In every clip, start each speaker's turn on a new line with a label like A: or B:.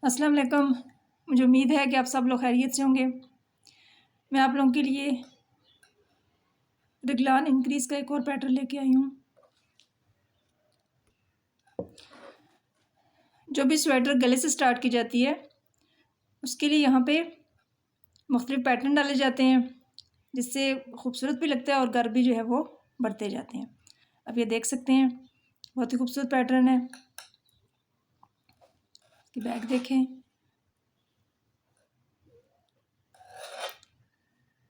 A: अस्सलाम वालेकुम। मुझे उम्मीद है कि आप सब लोग खैरियत से होंगे। मैं आप लोगों के लिए रिगलान इंक्रीज़ का एक और पैटर्न लेके आई हूँ। जो भी स्वेटर गले से स्टार्ट की जाती है उसके लिए यहाँ पे मुख्तलिफ पैटर्न डाले जाते हैं, जिससे खूबसूरत भी लगता है और घर भी जो है वो बढ़ते जाते हैं। अब ये देख सकते हैं, बहुत ही खूबसूरत पैटर्न है। इसकी बैक देखें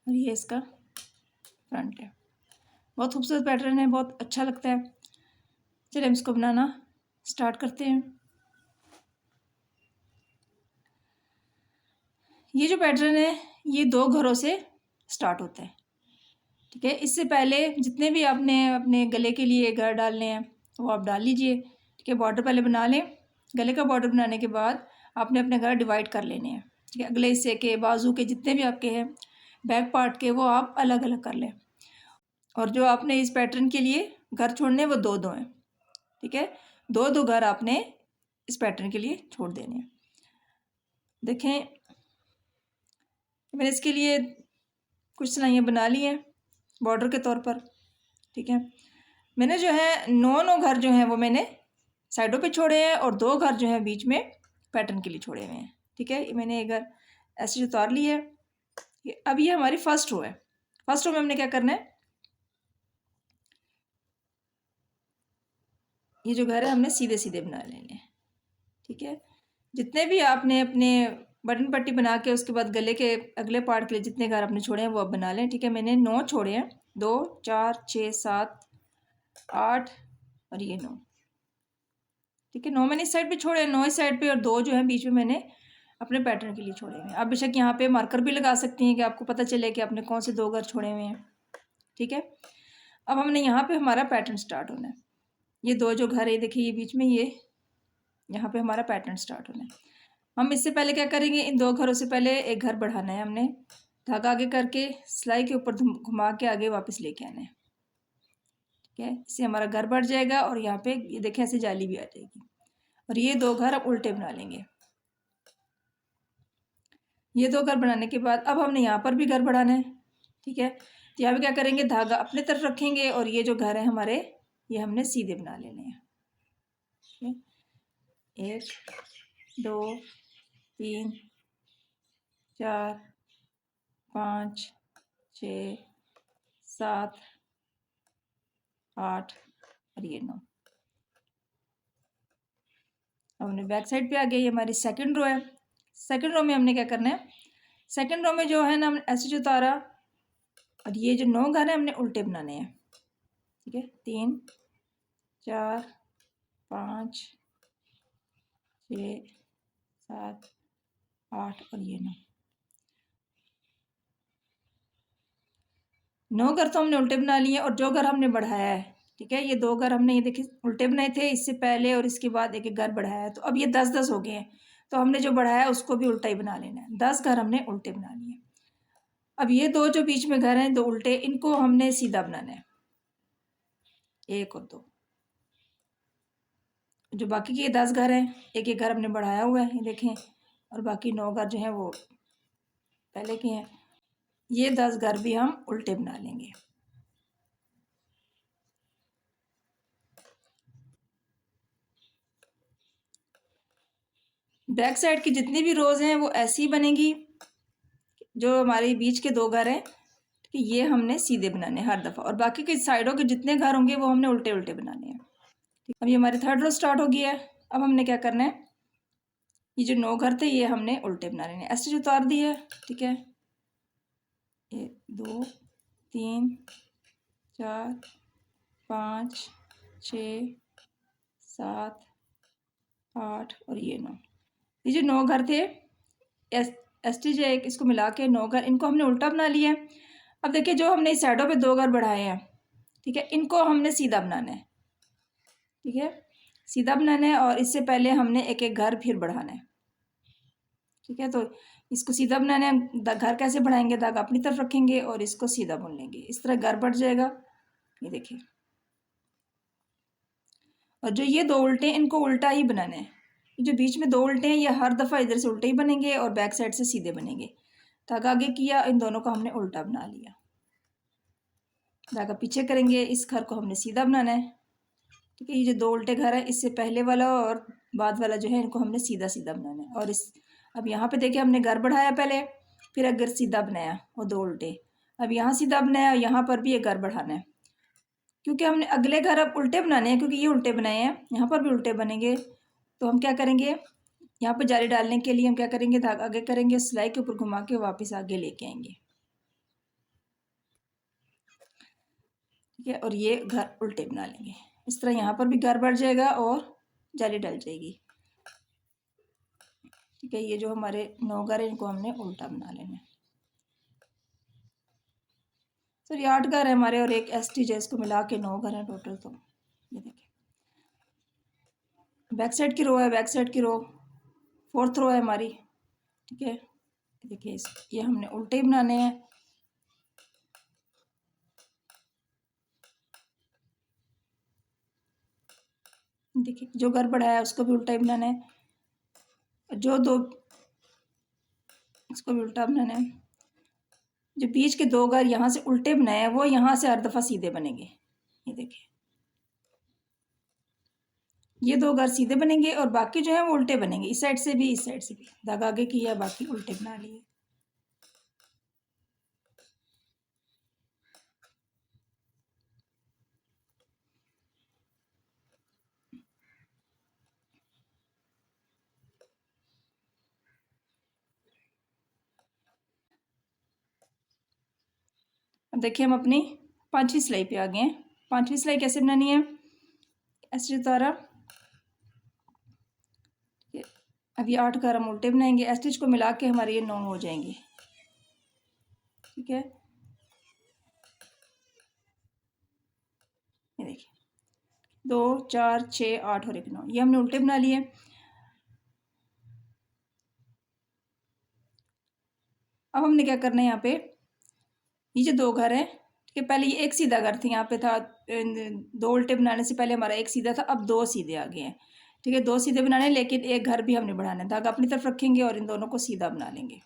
A: और ये इसका फ्रंट है। बहुत खूबसूरत पैटर्न है, बहुत अच्छा लगता है। चलिए हम इसको बनाना स्टार्ट करते हैं। ये जो पैटर्न है ये 2 घरों से स्टार्ट होता है, ठीक है। इससे पहले जितने भी आपने अपने गले के लिए घर डालने हैं वो आप डाल लीजिए, ठीक है। बॉर्डर पहले बना लें। गले का बॉर्डर बनाने के बाद आपने अपने घर डिवाइड कर लेने हैं, ठीक है। अगले हिस्से के, बाजू के, जितने भी आपके हैं बैक पार्ट के, वो आप अलग अलग कर लें। और जो आपने इस पैटर्न के लिए घर छोड़ने वो 2-2 हैं, ठीक है। 2-2 घर आपने इस पैटर्न के लिए छोड़ देने हैं। देखें, मैंने इसके लिए कुछ सिलाइयाँ बना ली हैं बॉर्डर के तौर पर, ठीक है। मैंने जो है 9 घर जो हैं वो मैंने साइडों पे छोड़े हैं और 2 घर जो हैं बीच में पैटर्न के लिए छोड़े हुए हैं, ठीक है। मैंने ये घर ऐसे उतार ली है। अब ये हमारी फर्स्ट रो है। फर्स्ट रो में हमने क्या करना है, ये जो घर है हमने सीधे सीधे बना लेने हैं, ठीक है। जितने भी आपने अपने बटन पट्टी बना के उसके बाद गले के अगले पार्ट के लिए जितने घर आपने छोड़े हैं वो आप बना लें, ठीक है। मैंने 9 छोड़े हैं, 2 4 6 7 8 और ये 9, ठीक है। 9 मैंने इस साइड पे छोड़े हैं, 9 इस साइड पे, और 2 जो है बीच में मैंने अपने पैटर्न के लिए छोड़े हुए हैं। आप बेशक यहाँ पे मार्कर भी लगा सकती हैं कि आपको पता चले कि आपने कौन से 2 घर छोड़े हुए हैं, ठीक है। अब हमने यहाँ पे हमारा पैटर्न स्टार्ट होना है। ये 2 जो घर है देखिए, ये बीच में, ये यहाँ पे हमारा पैटर्न स्टार्ट होना है। हम इससे पहले क्या करेंगे, इन 2 घरों से पहले एक घर बढ़ाना है। हमने धागा आगे करके सिलाई के ऊपर घुमा के आगे वापस लेके आना है, ठीक है। इससे हमारा घर बढ़ जाएगा और यहाँ पे ये देखें ऐसे जाली भी आ जाएगी। और ये 2 घर अब उल्टे बना लेंगे। ये 2 घर बनाने के बाद अब हमने यहाँ पर भी घर बढ़ाना है, ठीक है। तो यहाँ पे क्या करेंगे, धागा अपने तरफ रखेंगे और ये जो घर है हमारे, ये हमने सीधे बना लेने हैं, ठीक है। 1 2 3 4 5 6 7 8 और ये 9। अब हमने बैक साइड पे आ गई, हमारी सेकंड रो है। सेकंड रो में हमने क्या करना है, सेकंड रो में जो है ना, हमने ऐसे जो उतारा और ये जो 9 घर है हमने उल्टे बनाने हैं, ठीक है। 3 4 5 6 7 8 और ये 9 घर तो हमने उल्टे बना लिए। और जो घर हमने बढ़ाया है, ठीक है, ये 2 घर हमने ये देखिए उल्टे बनाए थे इससे पहले और इसके बाद एक एक घर बढ़ाया है, तो अब ये 10-10 हो गए हैं। तो हमने जो बढ़ाया उसको भी उल्टा ही बना लेना है। 10 घर हमने उल्टे बना लिए। अब ये 2 जो बीच में घर हैं 2 उल्टे, इनको हमने सीधा बनाना है, 1 और 2। जो बाकी के 10 घर हैं, एक एक घर हमने बढ़ाया हुआ है, ये देखें। और बाकी 9 घर जो हैं वो पहले के हैं। ये 10 घर भी हम उल्टे बना लेंगे। बैक साइड की जितनी भी रोज हैं वो ऐसी बनेगी। जो हमारे बीच के 2 घर हैं कि ये हमने सीधे बनाने हैं हर दफ़ा, और बाकी के साइडों के जितने घर होंगे वो हमने उल्टे उल्टे बनाने हैं, ठीक। अब ये हमारी थर्ड रो स्टार्ट हो गई है। अब हमने क्या करना है, ये जो 9 घर थे ये हमने उल्टे बना लेने, ऐसे जो उतार दी है, ठीक है। 1 2 3 4 5 6 7 8 और ये 9। ये जो 9 घर थे एस टी जे एक, इसको मिला के 9 घर, इनको हमने उल्टा बना लिया है। अब देखिए, जो हमने इस साइडों पे 2 घर बढ़ाए हैं, ठीक है, इनको हमने सीधा बनाना है, ठीक है। सीधा बनाना है और इससे पहले हमने एक एक घर फिर बढ़ाना है, ठीक है। तो इसको सीधा बनाना है। घर कैसे बढ़ाएंगे, दाग अपनी तरफ रखेंगे और इसको सीधा बुन लेंगे, इस तरह घर बढ़ जाएगा, ये देखिए। और जो ये 2 उल्टे, इनको उल्टा ही बनाना है। जो बीच में 2 उल्टे हैं ये हर दफ़ा इधर से उल्टे ही बनेंगे और बैक साइड से सीधे बनेंगे। धागा आगे किया, इन दोनों को हमने उल्टा बना लिया। धागा पीछे करेंगे, इस घर को हमने सीधा बनाना है। ठीक है, ये जो 2 उल्टे घर है इससे पहले वाला और बाद वाला जो है इनको हमने सीधा सीधा बनाना है। और इस अब यहाँ पे देखिए हमने घर बढ़ाया पहले, फिर अगर सीधा बनाया और 2 उल्टे, अब यहाँ सीधा बनाया, यहाँ पर भी एक घर बढ़ाना है क्योंकि हमने अगले घर अब उल्टे बनाने हैं, क्योंकि ये उल्टे बनाए हैं, यहाँ पर भी उल्टे बनेंगे। तो हम क्या करेंगे, यहाँ पर जाली डालने के लिए हम क्या करेंगे, धागा आगे करेंगे, सिलाई के ऊपर घुमा के वापस आगे लेके आएंगे। ठीक है, और ये घर उल्टे बना लेंगे। इस तरह यहाँ पर भी घर बढ़ जाएगा और जाली डल जाएगी। ठीक है, ये जो हमारे 9 घर है इनको हमने उल्टा बना लेना है। सर ये 8 घर है हमारे और एक ST जो इसको मिला के 9 घर है टोटल। तो ये देखिए बैक साइड की रो है, बैक साइड की रो 4th रो है हमारी। ठीक है, देखिए ये हमने उल्टे ही बनाने हैं। देखिए जो घर बढ़ाया है उसको भी उल्टा ही बनाना है, जो 2 इसको भी उल्टा बनाना है। जो बीच के 2 घर यहाँ से उल्टे बनाए हैं वो यहाँ से हर दफ़ा सीधे बनेंगे। ये देखिए ये 2 घर सीधे बनेंगे और बाकी जो है वो उल्टे बनेंगे, इस साइड से भी इस साइड से भी। धागा आगे किया, बाकी उल्टे बना लिए। अब देखिए हम अपनी 5वीं सिलाई पे आ गए हैं। 5वीं सिलाई कैसे बनानी है, ऐसे उतारा, अब ये 8 घर हम उल्टे बनाएंगे, स्टिच को मिला के हमारे ये 9 हो जाएंगे। ठीक है, ये देखिए 2 4 6 8 और 1 9, ये हमने उल्टे बना लिए। अब हमने क्या करना है, यहाँ पे ये जो 2 घर हैं, ठीक है, पहले ये एक सीधा घर थी, यहाँ पे था 2 उल्टे बनाने से पहले हमारा एक सीधा था, अब 2 सीधे आ गए हैं। ठीक है, 2 सीधे बनाने, लेकिन एक घर भी हमने बढ़ाना है। धागा अपनी तरफ रखेंगे और इन दोनों को सीधा बना लेंगे।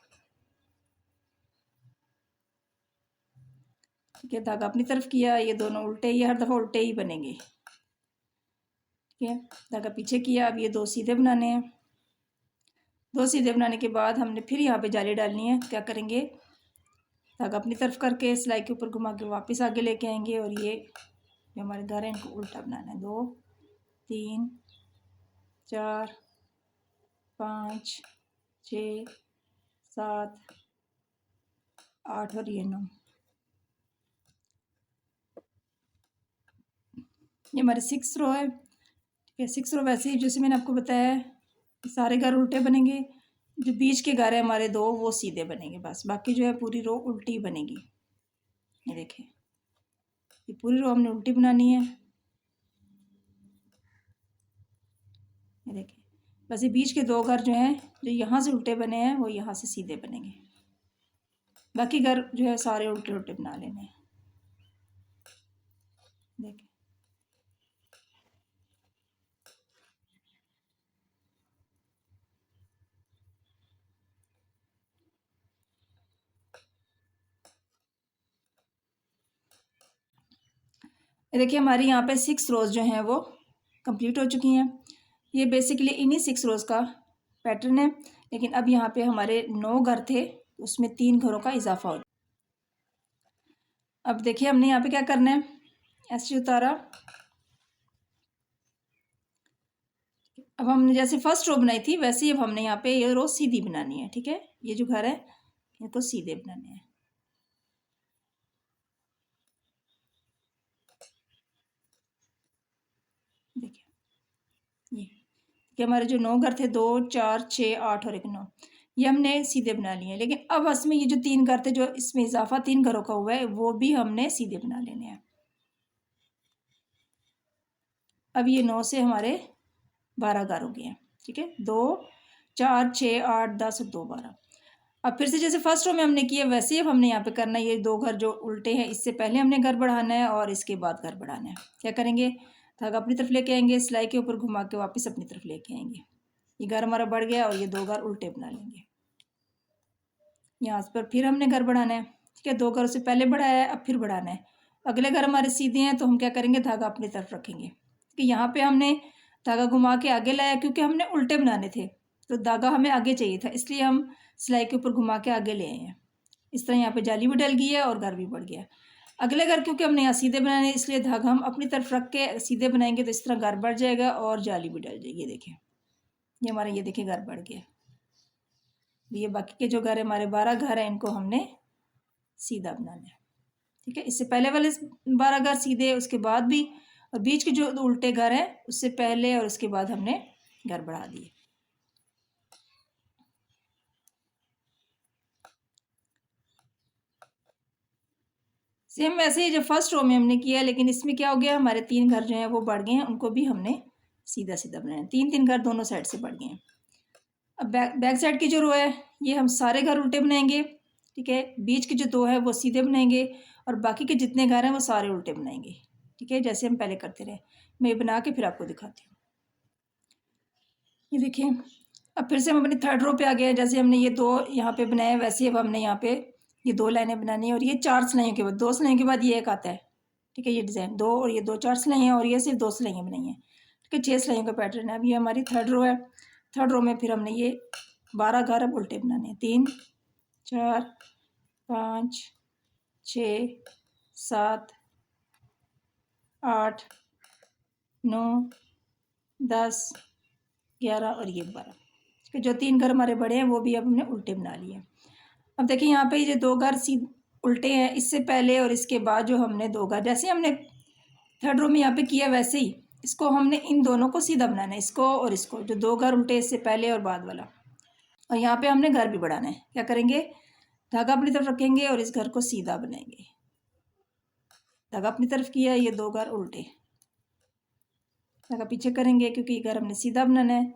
A: ठीक है, धागा अपनी तरफ किया, ये दोनों उल्टे, ये हर दफ़ा उल्टे ही बनेंगे। ठीक है, धागा पीछे किया, अब ये 2 सीधे बनाने हैं। 2 सीधे बनाने के बाद हमने फिर यहाँ पे जाली डालनी है। क्या करेंगे, धागा अपनी तरफ करके सिलाई के ऊपर घुमा के वापस आगे लेके आएंगे और ये जो हमारे घर हैं इनको उल्टा बनाना है। 2 3 4 5 6 7 8 और ये 9, ये हमारी 6 रो है। ठीक है, 6 रो वैसे ही जैसे मैंने आपको बताया है, सारे घर उल्टे बनेंगे। जो बीच के घर है हमारे 2 वो सीधे बनेंगे, बस बाकी जो है पूरी रो उल्टी बनेगी। ये देखिए ये पूरी रो हमने उल्टी बनानी है। ये देखिए बस ये बीच के 2 घर जो हैं, जो यहाँ से उल्टे बने हैं वो यहाँ से सीधे बनेंगे, बाकी घर जो है सारे उल्टे उल्टे बना लेने हैं। देखिए ये देखिए हमारी यहाँ पे 6 रोज़ जो हैं वो कंप्लीट हो चुकी हैं। ये बेसिकली इन्हीं 6 रोज़ का पैटर्न है, लेकिन अब यहाँ पे हमारे 9 घर थे, उसमें 3 घरों का इजाफा हो। अब देखिए हमने यहाँ पे क्या करना है, ऐसे उतारा, अब हमने जैसे फर्स्ट रो बनाई थी वैसे ही अब हमने यहाँ पे ये रो सीधी बनानी है। ठीक है, ये जो घर है इनको सीधे बनाने हैं। देखिए ये कि हमारे जो 9 घर थे, 2 4 6 8 और 1 9, ये हमने सीधे बना लिए हैं। लेकिन अब इसमें ये जो 3 घर थे, जो इसमें इजाफा 3 घरों का हुआ है, वो भी हमने सीधे बना लेने हैं। अब ये 9 से हमारे 12 घर हो गए हैं। ठीक है, 2 4 6 8 10 और 2 12। अब फिर से जैसे फर्स्ट रो में हमने किया वैसे ही अब हमने यहाँ पे करना है। ये 2 घर जो उल्टे हैं इससे पहले हमने घर बढ़ाना है और इसके बाद घर बढ़ाना है। क्या करेंगे, धागा अपनी तरफ लेके आएंगे, सिलाई के ऊपर घुमा के वापस अपनी तरफ लेके आएंगे। ये घर हमारा बढ़ गया और ये 2 घर उल्टे बना लेंगे। यहाँ पर फिर हमने घर बढ़ाना है, ठीक है। 2 घर से पहले बढ़ाया है, अब फिर बढ़ाना है। अगले घर हमारे सीधे हैं तो हम क्या करेंगे, धागा अपनी तरफ रखेंगे कि यहाँ पे हमने धागा घुमा के आगे लाया क्योंकि हमने उल्टे बनाने थे, तो धागा हमें आगे चाहिए था, इसलिए हम सिलाई के ऊपर घुमा के आगे ले आए हैं। इस तरह यहाँ पे जाली भी डल गई है और घर भी बढ़ गया। अगले घर क्योंकि हमने यहाँ सीधे बनाने, इसलिए धागा हम अपनी तरफ रख के सीधे बनाएंगे तो इस तरह घर बढ़ जाएगा और जाली भी डल जाएगी। देखिए ये हमारा, ये देखिए घर बढ़ गया। ये बाकी के जो घर है हमारे 12 घर हैं, इनको हमने सीधा बनाना है, ठीक है। इससे पहले वाले 12 घर सीधे, उसके बाद भी, और बीच के जो उल्टे घर हैं उससे पहले और उसके बाद हमने घर बढ़ा दिए। सेम वैसे ही जो फर्स्ट रो में हमने किया, लेकिन इसमें क्या हो गया, हमारे 3 घर जो हैं वो बढ़ गए हैं, उनको भी हमने सीधा सीधा बनाया। 3-3 घर दोनों साइड से बढ़ गए हैं। अब बैक साइड की जो रो है ये हम सारे घर उल्टे बनाएंगे, ठीक है। बीच के जो 2 है वो सीधे बनाएंगे और बाकी के जितने घर हैं वो सारे उल्टे बनाएंगे, ठीक है, जैसे हम पहले करते रहे। मैं ये बना के फिर आपको दिखाती हूँ। ये देखिए, अब फिर से हम अपनी थर्ड रो पे आ गए हैं। जैसे हमने ये 2 यहाँ पे बनाए, वैसे अब हमने यहाँ पे ये 2 लाइनें बनानी है और ये 4 सिलाइयों के बाद, 2 सिलाइयों के बाद ये एक आता है, ठीक है। ये डिज़ाइन 2 और ये 2 4 सिलाइयाँ और ये सिर्फ 2 सिलाइयाँ बनाई हैं, ठीक है। 6 सिलाइयों का पैटर्न है। अब ये हमारी थर्ड रो है। थर्ड रो में फिर हमने ये 12 घर अब उल्टे बनाने हैं। 3 4 5 6 7 8 9 10 11 और ये 12, ठीक है। जो 3 घर हमारे बड़े हैं वो भी अब हमने उल्टे बना लिए। अब देखिए यहाँ पे ये 2 घर उल्टे हैं, इससे पहले और इसके बाद जो हमने 2 घर, जैसे हमने थर्ड रो में यहाँ पे किया वैसे ही इसको हमने इन दोनों को सीधा बनाना है, इसको और इसको, जो 2 घर उल्टे इससे पहले और बाद वाला। और यहाँ पे हमने घर भी बढ़ाना है। क्या करेंगे, धागा अपनी तरफ रखेंगे और इस घर को सीधा बनाएंगे। धागा अपनी तरफ किया, ये 2 घर उल्टे, धागा पीछे करेंगे क्योंकि ये घर हमने सीधा बनाना है।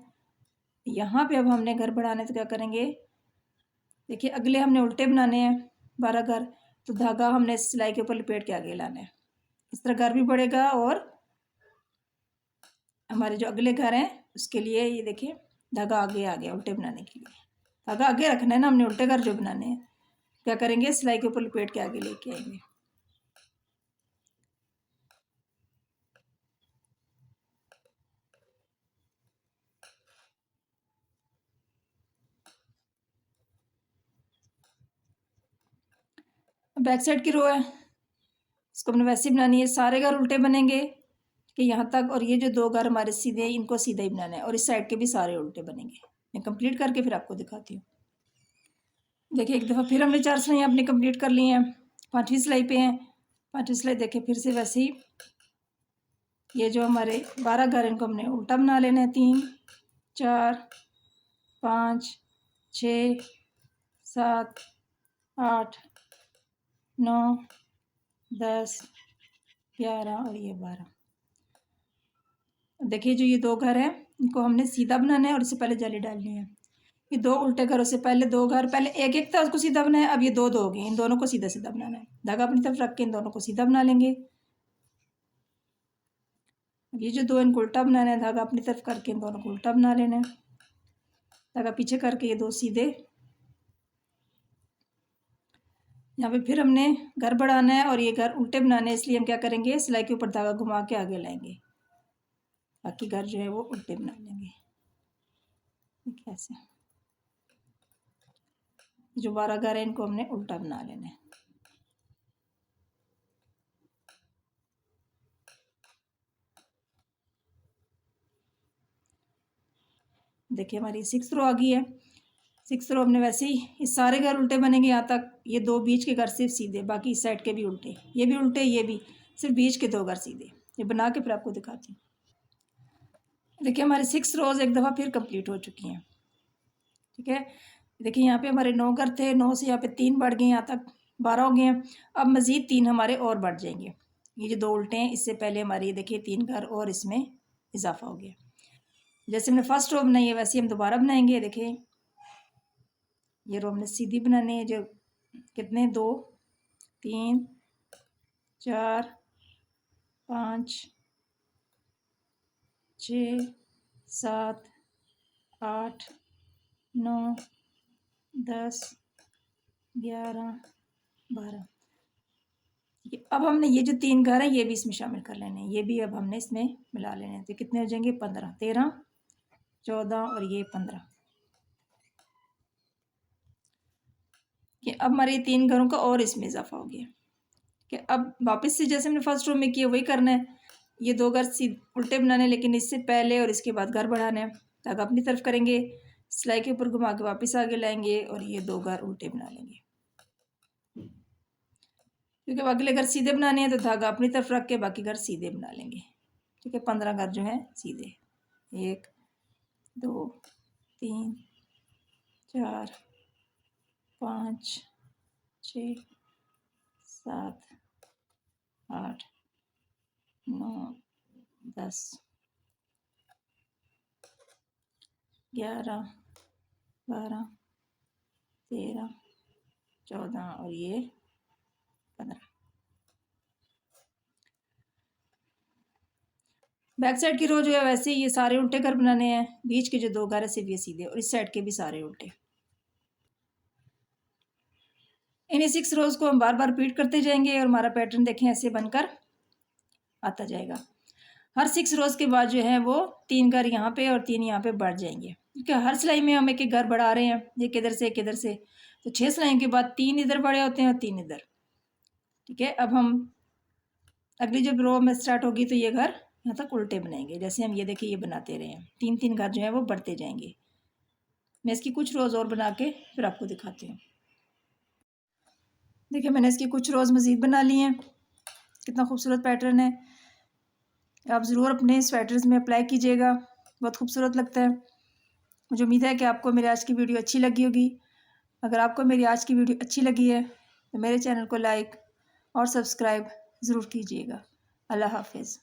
A: यहाँ पे अब हमने घर बढ़ाना है तो क्या करेंगे, देखिए अगले हमने उल्टे बनाने हैं 12 घर, तो धागा हमने सिलाई के ऊपर लपेट के आगे लाना है। इस तरह घर भी बढ़ेगा और हमारे जो अगले घर हैं उसके लिए ये देखिए धागा आगे आ गया उल्टे बनाने के लिए। धागा आगे रखना है ना हमने, उल्टे घर जो बनाने हैं। क्या करेंगे, सिलाई के ऊपर लपेट के आगे लेके आएंगे। बैक साइड की रो है, इसको हमने वैसे ही बनानी है। सारे घर उल्टे बनेंगे कि यहाँ तक, और ये जो 2 घर हमारे सीधे हैं इनको सीधा ही बनाना है और इस साइड के भी सारे उल्टे बनेंगे। मैं कंप्लीट करके फिर आपको दिखाती हूँ। देखिए एक दफ़ा फिर हमने 4 सिलाइयाँ अपनी कंप्लीट कर ली हैं। 5वीं सिलाई पे हैं। 5वीं सिलाई देखिए फिर से वैसे ही ये जो हमारे 12 घर इनको हमने उल्टा बना लेना है। 3 4 5 6 7 8 9 10 11 और ये 12। देखिए जो ये 2 घर हैं इनको हमने सीधा बनाना है और इससे पहले जाली डालनी है। ये 2 उल्टे घरों से पहले 2 घर, पहले एक एक था उसको सीधा बनाया, अब ये 2 2 हो गए, इन दोनों को सीधा सीधा बनाना है। धागा अपनी तरफ रख के इन दोनों को सीधा बना लेंगे। ये जो 2 इनको उल्टा बनाना है, धागा अपनी तरफ करके इन दोनों को उल्टा बना लेना है। धागा पीछे करके ये 2 सीधे। यहाँ पे फिर हमने घर बढ़ाना है और ये घर उल्टे बनाने हैं, इसलिए हम क्या करेंगे, सिलाई के ऊपर धागा घुमा के आगे लाएंगे, बाकी घर जो है वो उल्टे बना लेंगे। ऐसे जो 12 घर है इनको हमने उल्टा बना लेना है। देखिए हमारी 6 रो आ गई है। 6 रो हमने वैसे ही इस सारे घर उल्टे बनेंगे यहाँ तक, ये 2 बीच के घर सिर्फ सीधे, बाकी इस साइड के भी उल्टे, ये भी उल्टे, ये भी, सिर्फ बीच के 2 घर सीधे। ये बना के फिर आपको दिखाती हूँ। देखिए हमारी 6 रोज एक दफ़ा फिर कंप्लीट हो चुकी हैं, ठीक है। देखिए यहाँ पे हमारे 9 घर थे, 9 से यहाँ पे 3 बढ़ गए, यहाँ तक 12 हो गए हैं। अब मज़ीद 3 हमारे और बढ़ जाएंगे। ये जो 2 उल्टे हैं इससे पहले हमारे ये देखिए 3 घर और इसमें इजाफा हो गया। जैसे हमने फर्स्ट रो बनाई है वैसे हम दोबारा बनाएंगे। देखिए ये रो हमने सीधी बनानी है, जो कितने 2 3 4 5 6 7 8 9 10 11 12। ठीक है, अब हमने ये जो 3 घर हैं ये भी इसमें शामिल कर लेने हैं, ये भी अब हमने इसमें मिला लेने हैं। तो कितने हो जाएंगे? 15, 13, 14 और ये 15। कि अब हमारे 3 घरों का और इसमें इजाफा हो गया। कि अब वापस से जैसे हमने फर्स्ट रो में किया वही करना है। ये 2 घर उल्टे बनाने, लेकिन इससे पहले और इसके बाद घर बढ़ाना है। धागा अपनी तरफ करेंगे, सिलाई के ऊपर घुमा के वापस आगे लाएंगे और ये 2 घर उल्टे बना लेंगे। क्योंकि अगले घर सीधे बनाने हैं तो धागा अपनी तरफ रख के बाकी घर सीधे बना लेंगे। ठीक है, 15 घर जो है सीधे। 1 2 3 4 5 6 7 8 9 10 11 12 13 14 और ये 15। बैक साइड की रो जो है वैसे ये सारे उल्टे घर बनाने हैं। बीच के जो 2 घर है सिर्फ ये सीधे और इस साइड के भी सारे उल्टे। इन्हीं 6 रोज को हम बार बार रिपीट करते जाएंगे और हमारा पैटर्न देखें ऐसे बनकर आता जाएगा। हर 6 रोज के बाद जो है वो 3 घर यहाँ पे और 3 यहाँ पे बढ़ जाएंगे, क्योंकि हर सिलाई में हम एक एक घर बढ़ा रहे हैं, एक इधर से एक इधर से। तो 6 सिलाइयों के बाद 3 इधर बड़े होते हैं और 3 इधर। ठीक है, अब हम अगली जब रो में स्टार्ट होगी तो ये घर यहाँ तक उल्टे बनाएंगे। जैसे हम ये देखिए ये बनाते रहे हैं, 3 घर जो है वो बढ़ते जाएंगे। मैं इसकी कुछ रोज़ और बना के फिर आपको दिखाती हूँ। देखिए मैंने इसकी कुछ रोज़ मज़ीद बना ली हैं। कितना खूबसूरत पैटर्न है। आप ज़रूर अपने स्वेटर्स में अप्लाई कीजिएगा, बहुत खूबसूरत लगता है। मुझे उम्मीद है कि आपको मेरी आज की वीडियो अच्छी लगी होगी। अगर आपको मेरी आज की वीडियो अच्छी लगी है तो मेरे चैनल को लाइक और सब्सक्राइब ज़रूर कीजिएगा। अल्लाह हाफ़िज़।